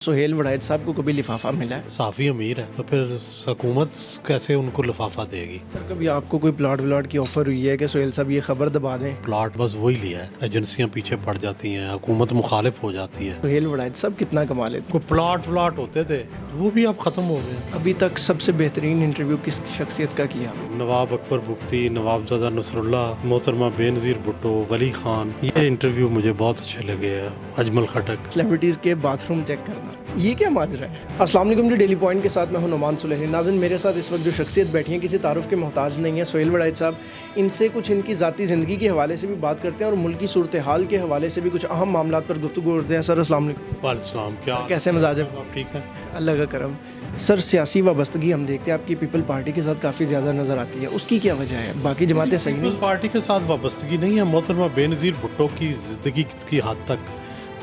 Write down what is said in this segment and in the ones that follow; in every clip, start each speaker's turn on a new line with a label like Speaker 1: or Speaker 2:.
Speaker 1: सुहेल वड़ैच साहब को कभी लिफाफा मिला है?
Speaker 2: साफ़ी अमीर है तो फिर हुकूमत कैसे उनको लिफाफा देगी।
Speaker 1: सर कभी आपको कोई प्लाट व्लाट की ऑफर हुई है कि सुहेल साहब ये खबर दबा दें?
Speaker 2: प्लाट बस वही लिया है, एजेंसियां पीछे पड़ जाती हैं, हुकूमत मुखालिफ हो जाती है।
Speaker 1: सुहेल वड़ैच साहब कितना कमा लेते?
Speaker 2: कोई प्लाट होते थे वो भी अब ख़त्म हो गए।
Speaker 1: अभी तक सबसे बेहतरीन इंटरव्यू किस शख्सियत का किया?
Speaker 2: नवाब अकबर बुख्ती, नवाबजादा नसरुल्लाह, मोहतरमा बेनज़ीर भुट्टो, वली खान, ये इंटरव्यू मुझे बहुत अच्छे लगे हैं। अजमल खटक।
Speaker 1: सेलिब्रिटीज़ के बाथरूम चेक करना, ये क्या माजरा है? अस्सलाम वालेकुम जी, डेली पॉइंट के साथ मैं हूं नुमान सुलेही। नाज़रीन, मेरे साथ इस वक्त जो शख्सियत बैठी है किसी तारुफ के मोहताज नहीं है, सुहेल वड़ैच साहब। इनसे कुछ इनकी ज़ाती ज़िंदगी के हवाले से भी बात करते हैं और मुल्क की सूरत हाल के हवाले से भी कुछ अहम मामलात पर गुफ्तगू करते हैं। सर अस्सलाम वालेकुम।
Speaker 2: वालेकुम, क्या
Speaker 1: कैसे मिजाज है?
Speaker 2: आप ठीक है?
Speaker 1: अल्लाह का करम। सर सियासी वाबस्तगी हम देखते हैं आपकी पीपल पार्टी के साथ काफ़ी ज़्यादा नज़र आती है, उसकी क्या वजह है? बाकी जमातें सही नहीं?
Speaker 2: पीपल्स पार्टी के साथ वाबस्तगी नहीं है। मोहतरमा बेनज़ीर भुट्टो की ज़िंदगी की हद तक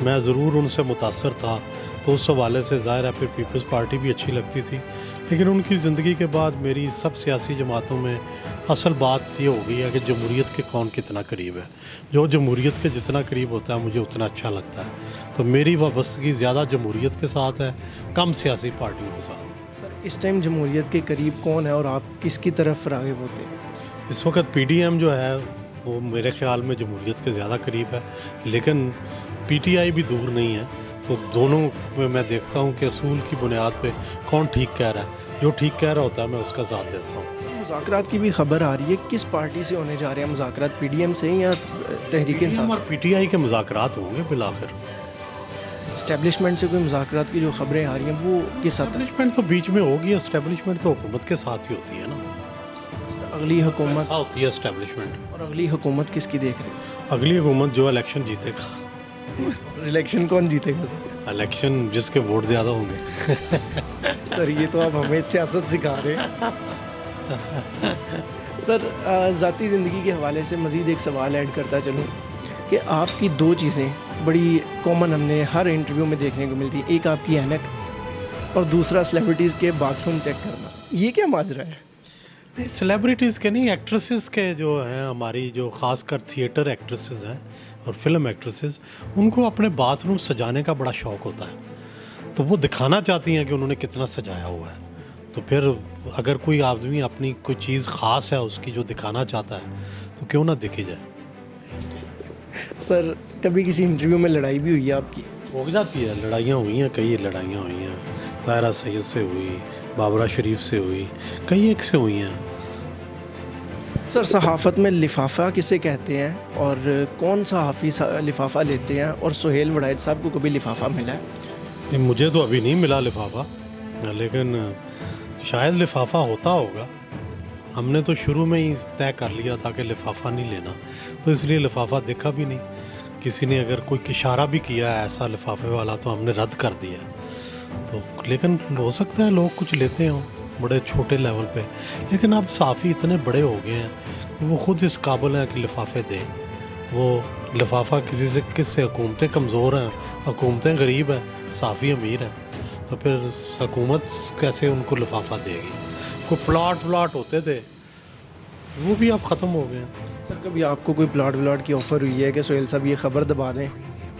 Speaker 2: मैं ज़रूर उनसे मुतासर था, तो उस हवाले से ज़ाहिर है फिर पीपल्स पार्टी भी अच्छी लगती थी। लेकिन उनकी ज़िंदगी के बाद मेरी सब सियासी जमातों में असल बात ये हो गई है कि जमहूरियत के कौन कितना करीब है। जो जमहूरियत के जितना करीब होता है मुझे उतना अच्छा लगता है। तो मेरी वाबस्तगी ज़्यादा जमहूरियत के साथ है, कम सियासी पार्टियों के साथ।
Speaker 1: सर इस टाइम जमहूरियत के करीब कौन है और आप किसकी तरफ राग़िब होते हैं?
Speaker 2: इस वक्त पीडीएम जो है वो मेरे ख्याल में जमहूरियत के ज़्यादा करीब है, लेकिन पीटीआई भी दूर नहीं है। तो दोनों में मैं देखता हूँ कि असूल की बुनियाद पे कौन ठीक कह रहा है। जो ठीक कह रहा होता है मैं उसका साथ देता हूँ।
Speaker 1: मुज़ाकरात की भी खबर आ रही है, किस पार्टी से होने जा रहे हैं मुज़ाकरात? पीडीएम से या तहरीक इंसाफ?
Speaker 2: और पीटीआई के मुज़ाकरात होंगे बिलाखिर।
Speaker 1: इस्टेब्लिशमेंट से कोई मुज़ाकरात की जो खबरें आ रही हैं वो किस हद तक?
Speaker 2: एस्टेब्लिशमेंट तो बीच में होगी, एस्टेब्लिशमेंट तो हुकूमत के साथ ही होती है ना।
Speaker 1: अगली हुकूमत
Speaker 2: ऐसा होती है एस्टेब्लिशमेंट।
Speaker 1: और अगली हुकूमत किसकी देख रहे हैं?
Speaker 2: अगली हुकूमत जो इलेक्शन जीतेगा।
Speaker 1: इलेक्शन कौन जीतेगा सर?
Speaker 2: इलेक्शन जिसके वोट ज़्यादा होंगे।
Speaker 1: सर ये तो आप हमें सियासत सिखा रहे हैं। सर ज़ाती ज़िंदगी के हवाले से मज़ीद एक सवाल ऐड करता चलूँ कि आपकी दो चीज़ें बड़ी कॉमन हमने हर इंटरव्यू में देखने को मिलती है, एक आपकी ऐनक और दूसरा सेलिब्रिटीज़ के बाथरूम चेक करना। ये क्या माजरा है?
Speaker 2: नहीं, सेलिब्रिटीज़ के नहीं, एक्ट्रेसेस के जो हैं, हमारी जो ख़ासकर थिएटर एक्ट्रेसेस हैं और फिल्म एक्ट्रेसेस, उनको अपने बाथरूम सजाने का बड़ा शौक़ होता है। तो वो दिखाना चाहती हैं कि उन्होंने कितना सजाया हुआ है। तो फिर अगर कोई आदमी अपनी कोई चीज़ ख़ास है उसकी जो दिखाना चाहता है तो क्यों ना दिखी जाए।
Speaker 1: सर कभी किसी इंटरव्यू में लड़ाई भी हुई है आपकी?
Speaker 2: हो जाती है, लड़ाइयाँ हुई हैं, कई लड़ाइयाँ हुई हैं। ताहिरा सैयद से हुई, बाबरा शरीफ से हुई, कई एक से हुई हैं।
Speaker 1: सर सहाफ़त में लिफाफा किसे कहते हैं और कौन सहाफ़ी लिफाफा लेते हैं, और सुहेल वड़ैच साहब को कभी लिफाफा मिला है?
Speaker 2: मुझे तो अभी नहीं मिला लिफाफा, लेकिन शायद लिफाफा होता होगा। हमने तो शुरू में ही तय कर लिया था कि लिफाफा नहीं लेना, तो इसलिए लिफाफा देखा भी नहीं। किसी ने अगर कोई इशारा भी किया है ऐसा लिफाफे वाला तो हमने रद्द कर दिया। तो लेकिन हो सकता है लोग कुछ लेते हों बड़े छोटे लेवल पे, लेकिन अब साफ़ी इतने बड़े हो गए हैं कि वो ख़ुद इस काबिल हैं कि लिफाफे दें। वो लिफाफा किसी से किससे, हुकूमतें कमज़ोर हैं, हुकूमतें गरीब हैं, साफ़ी अमीर हैं, तो फिर हुकूमत कैसे उनको लिफाफा देगी। कोई प्लाट होते थे वो भी अब ख़त्म हो गए हैं।
Speaker 1: सर कभी आपको कोई प्लाट व्लाट की ऑफ़र हुई है कि सुहेल साहब ये खबर दबा दें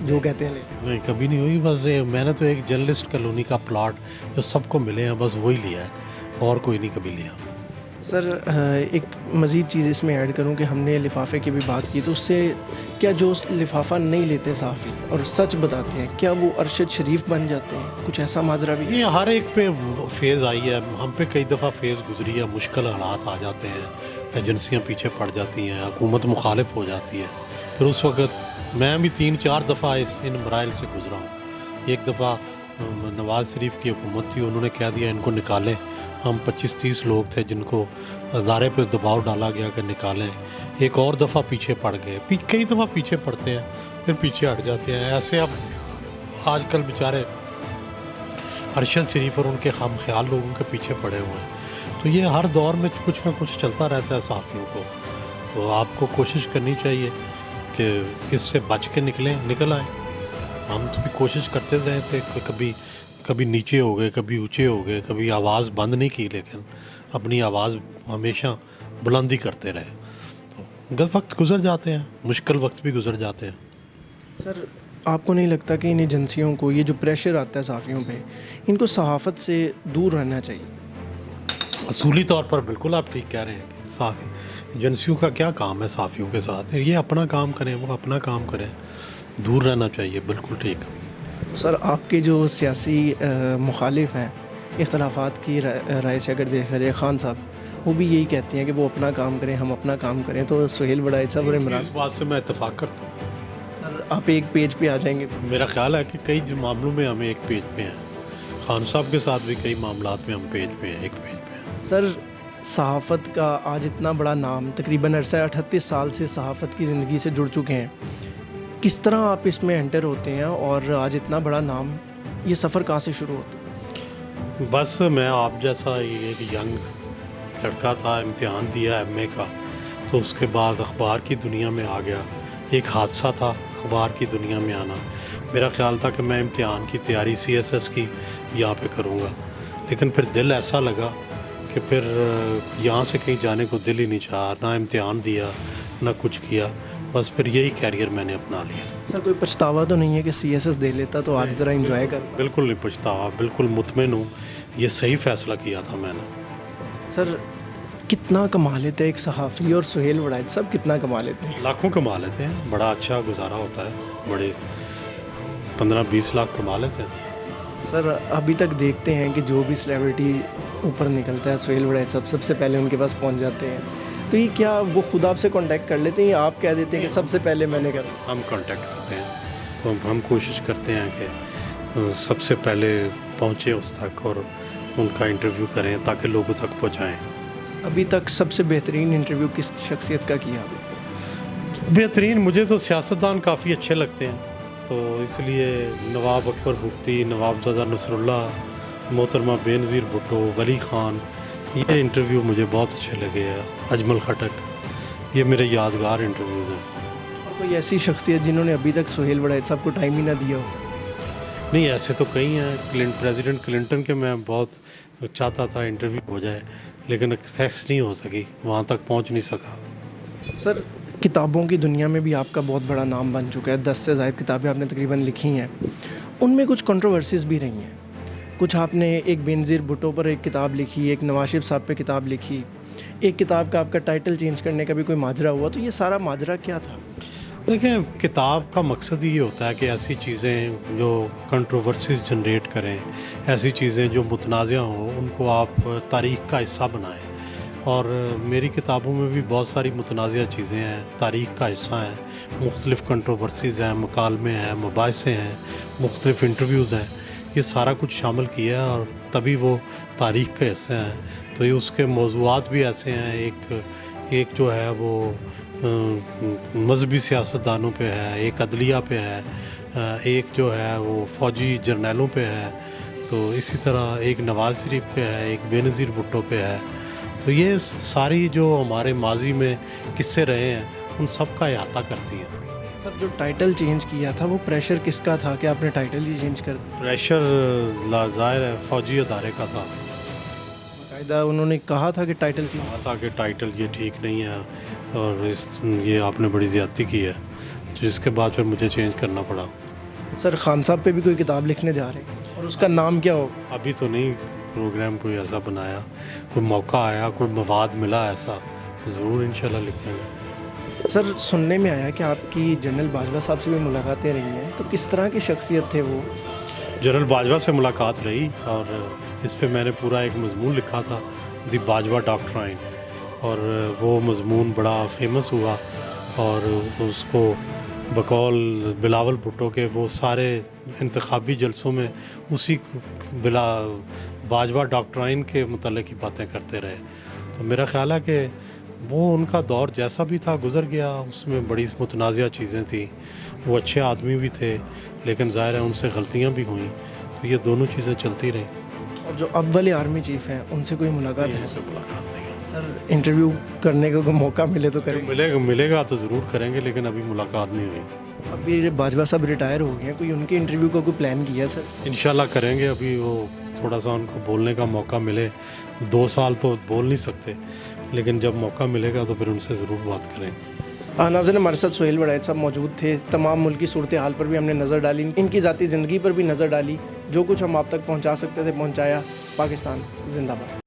Speaker 1: जो कहते हैं?
Speaker 2: नहीं, कभी नहीं हुई। बस मैंने तो एक जर्नलिस्ट कॉलोनी का प्लाट जो सबको मिले हैं बस वही लिया है, और कोई नहीं कभी लिया।
Speaker 1: सर एक मज़ीद चीज़ इसमें ऐड करूं कि हमने लिफाफे की भी बात की, तो उससे क्या जो लिफाफा नहीं लेते सहाफ़ी और सच बताते हैं, क्या वो अरशद शरीफ बन जाते हैं? कुछ ऐसा माजरा भी?
Speaker 2: ये हर एक पे फेज़ आई है, हम पे कई दफ़ा फेज़ गुजरी है, मुश्किल हालात आ जाते हैं, एजेंसियां पीछे पड़ जाती हैं, हुकूमत मुखालिफ हो जाती है। फिर उस वक्त मैं भी 3-4 दफ़ा इन मराइल से गुजरा हूँ। एक दफ़ा नवाज़ शरीफ की हुकूमत थी, उन्होंने कह दिया इनको निकालें। हम 25-30 लोग थे जिनको अदारे पर दबाव डाला गया कि निकालें। एक और दफ़ा पीछे पड़ गए, कई दफ़ा पीछे पड़ते हैं फिर पीछे हट जाते हैं। ऐसे अब आजकल बेचारे अरशद शरीफ और उनके खाम ख्याल लोगों के पीछे पड़े हुए हैं। तो ये हर दौर में कुछ ना कुछ चलता रहता है सहाफ़ियों को। तो आपको कोशिश करनी चाहिए कि इससे बच के निकल आए। हम तो भी कोशिश करते रहे थे, कभी नीचे हो गए, कभी ऊंचे हो गए, कभी आवाज़ बंद नहीं की, लेकिन अपनी आवाज़ हमेशा बुलंदी करते रहे। तो वक्त गुजर जाते हैं, मुश्किल वक्त भी गुजर जाते हैं।
Speaker 1: सर آپ کو نہیں لگتا کہ ان ایجنسیوں کو یہ جو پریشر آتا ہے صحافیوں پہ، ان کو صحافت سے دور رہنا چاہیے؟
Speaker 2: اصولی طور پر بالکل آپ ٹھیک کہہ رہے ہیں کہ صحافی ایجنسیوں کا کیا کام ہے صحافیوں کے ساتھ؟ یہ اپنا کام کریں، وہ اپنا کام کریں، دور رہنا چاہیے، بالکل ٹھیک۔
Speaker 1: سر آپ کے جو سیاسی مخالف ہیں، اختلافات کی رائے سے اگر دیکھا جائے، خان صاحب وہ بھی یہی کہتے ہیں کہ وہ اپنا کام کریں، ہم اپنا کام کریں، تو سہیل وڑائچ صاحب اور عمران،
Speaker 2: اس بات سے میں اتفاق کرتا ہوں۔
Speaker 1: سر آپ ایک پیج پہ آ جائیں گے؟
Speaker 2: میرا خیال ہے کہ کئی معاملوں میں ہمیں ایک پیج پہ ہیں، خان صاحب کے ساتھ بھی کئی معاملات میں ہم پیج پہ ہیں، ایک پیج پہ ہیں۔
Speaker 1: سر صحافت کا آج اتنا بڑا نام، تقریباً عرصہ 38 سال سے صحافت کی زندگی سے جڑ چکے ہیں، کس طرح آپ اس میں انٹر ہوتے ہیں اور آج اتنا بڑا نام، یہ سفر کہاں سے شروع ہوتا ہے؟
Speaker 2: بس میں آپ جیسا ایک ینگ لڑکا تھا، امتحان دیا ایم اے کا، تو اس کے بعد اخبار کی دنیا میں آ گیا۔ ایک حادثہ تھا اخبار کی دنیا میں آنا۔ میرا خیال تھا کہ میں امتحان کی تیاری سی ایس ایس کی یہاں پہ کروں گا، لیکن پھر دل ایسا لگا کہ پھر یہاں سے کہیں جانے کو دل ہی نہیں چاہا، نہ امتحان دیا نہ کچھ کیا، بس پھر یہی کیریئر میں نے اپنا لیا۔
Speaker 1: سر کوئی پچھتاوا تو نہیں ہے کہ سی ایس ایس دے لیتا تو آج ذرا انجوائے کر؟
Speaker 2: بالکل نہیں پچھتاوا، بالکل مطمئن ہوں، یہ صحیح فیصلہ کیا تھا میں نے۔
Speaker 1: سر کتنا کما لیتے ہیں ایک صحافی، اور سہیل وڑائچ صاحب کتنا کما لیتے ہیں؟
Speaker 2: لاکھوں کما لیتے ہیں، بڑا اچھا گزارا ہوتا ہے، بڑے 15-20 لاکھ کما لیتے ہیں۔
Speaker 1: سر ابھی تک دیکھتے ہیں کہ جو بھی سلیبریٹی اوپر نکلتا ہے، سہیل وڑائچ صاحب سب سے پہلے ان کے پاس پہنچ جاتے ہیں، تو یہ کیا وہ خود آپ سے کانٹیکٹ کر لیتے ہیں یا آپ کہہ دیتے ہیں کہ سب سے پہلے میں نے کرا؟
Speaker 2: ہم کانٹیکٹ کرتے ہیں، تو ہم کوشش کرتے ہیں کہ سب سے پہلے پہنچے اس تک اور ان کا انٹرویو کریں تاکہ لوگوں تک پہنچائیں۔
Speaker 1: ابھی تک سب سے بہترین انٹرویو کس شخصیت کا کیا؟
Speaker 2: بہترین مجھے تو سیاستدان کافی اچھے لگتے ہیں، تو اس لیے نواب اکبر بگٹی، نواب زادہ نصر اللہ، محترمہ بے نظیر بھٹو، ولی خان، یہ انٹرویو مجھے بہت اچھے لگے ہیں، اجمل خٹک، یہ میرے یادگار انٹرویوز ہیں۔
Speaker 1: اور کوئی ایسی شخصیت جنہوں نے ابھی تک سہیل وڑائچ صاحب کو ٹائم ہی نہ دیا ہو؟
Speaker 2: نہیں، ایسے تو کئی ہیں، پریزیڈنٹ کلنٹن کے میں بہت چاہتا تھا انٹرویو ہو جائے، لیکن ایکسیس نہیں ہو سکی، وہاں تک پہنچ نہیں سکا۔
Speaker 1: سر کتابوں کی دنیا میں بھی آپ کا بہت بڑا نام بن چکا ہے، 10 سے زائد کتابیں آپ نے تقریباً لکھی ہیں، ان میں کچھ کنٹروورسیز بھی رہی ہیں، کچھ آپ نے ایک بے نظیر بھٹو پر ایک کتاب لکھی، ایک نواز شریف صاحب پہ کتاب لکھی، ایک کتاب کا آپ کا ٹائٹل چینج کرنے کا بھی کوئی ماجرا ہوا، تو یہ سارا ماجرا کیا تھا؟
Speaker 2: دیکھیں، کتاب کا مقصد یہ ہوتا ہے کہ ایسی چیزیں جو کنٹروورسیز جنریٹ کریں، ایسی چیزیں جو متنازع ہوں، ان کو آپ تاریخ کا حصہ بنائیں، اور میری کتابوں میں بھی بہت ساری متنازع چیزیں ہیں، تاریخ کا حصہ ہیں، مختلف کنٹروورسیز ہیں، مکالمے ہیں، مباحثے ہیں، مختلف انٹرویوز ہیں، یہ سارا کچھ شامل کیا ہے، اور تبھی وہ تاریخ کے حصے ہیں۔ تو یہ اس کے موضوعات بھی ایسے ہیں، ایک جو ہے وہ مذہبی سیاستدانوں پہ ہے، ایک عدلیہ پہ ہے، ایک جو ہے وہ فوجی جرنیلوں پہ ہے، تو اسی طرح ایک نواز شریف پہ ہے، ایک بے نظیر بھٹو پہ ہے۔ تو یہ ساری جو ہمارے ماضی میں قصے رہے ہیں، ان سب کا احاطہ کرتی ہیں۔
Speaker 1: سر جو ٹائٹل چینج کیا تھا وہ پریشر کس کا تھا کہ آپ نے ٹائٹل ہی چینج کر دیا؟
Speaker 2: پریشر ظاہر ہے فوجی ادارے کا تھا،
Speaker 1: باقاعدہ انہوں نے کہا تھا کہ ٹائٹل چینج؟
Speaker 2: کہا تھا کہ ٹائٹل یہ ٹھیک نہیں ہے، اور یہ آپ نے بڑی زیادتی کی ہے، جس کے بعد پھر مجھے چینج کرنا پڑا۔
Speaker 1: سر خان صاحب پہ بھی کوئی کتاب لکھنے جا رہے ہیں، اور اس کا نام کیا ہوگا؟
Speaker 2: ابھی تو نہیں پروگرام کوئی ایسا بنایا، کوئی موقع آیا، کوئی مواد ملا ایسا تو ضرور انشاءاللہ لکھیں گے۔
Speaker 1: سر سننے میں آیا کہ آپ کی جنرل باجوہ صاحب سے بھی ملاقاتیں رہی ہیں، تو کس طرح کی شخصیت تھے وہ؟
Speaker 2: جنرل باجوہ سے ملاقات رہی، اور اس پہ میں نے پورا ایک مضمون لکھا تھا، دی باجوہ ڈاکٹرائن، اور وہ مضمون بڑا فیمس ہوا، اور اس کو بقول بلاول بھٹو کے وہ سارے انتخابی جلسوں میں اسی باجوہ ڈاکٹرائن کے متعلق ہی باتیں کرتے رہے۔ تو میرا خیال ہے کہ وہ ان کا دور جیسا بھی تھا گزر گیا، اس میں بڑی متنازع چیزیں تھیں، وہ اچھے آدمی بھی تھے، لیکن ظاہر ہے ان سے غلطیاں بھی ہوئیں، تو یہ دونوں چیزیں چلتی رہیں۔
Speaker 1: اور جو اب والے آرمی چیف ہیں ان سے کوئی ملاقات ہے؟
Speaker 2: ان سے ملاقات نہیں ہوئی۔
Speaker 1: سر انٹرویو کرنے کا کوئی موقع ملے تو کریں؟
Speaker 2: ملے گا تو ضرور کریں گے، لیکن ابھی ملاقات نہیں ہوئی۔
Speaker 1: ابھی باجوہ صاحب ریٹائر ہو گئے ہیں، کوئی ان کے انٹرویو کا کوئی پلان کیا سر؟
Speaker 2: انشاءاللہ کریں گے، ابھی وہ تھوڑا سا ان کو بولنے کا موقع ملے، 2 سال تو بول نہیں سکتے، لیکن جب موقع ملے گا تو پھر ان سے ضرور بات کریں گے۔
Speaker 1: नाज़रीन हमारे साथ सोहेल वड़ैच साहब मौजूद थे। तमाम मुल्की सूरत हाल पर भी हमने नज़र डाली, इनकी ज़ाती ज़िंदगी पर भी नज़र डाली। जो कुछ हम आप तक पहुँचा सकते थे पहुँचाया। पाकिस्तान जिंदाबाद।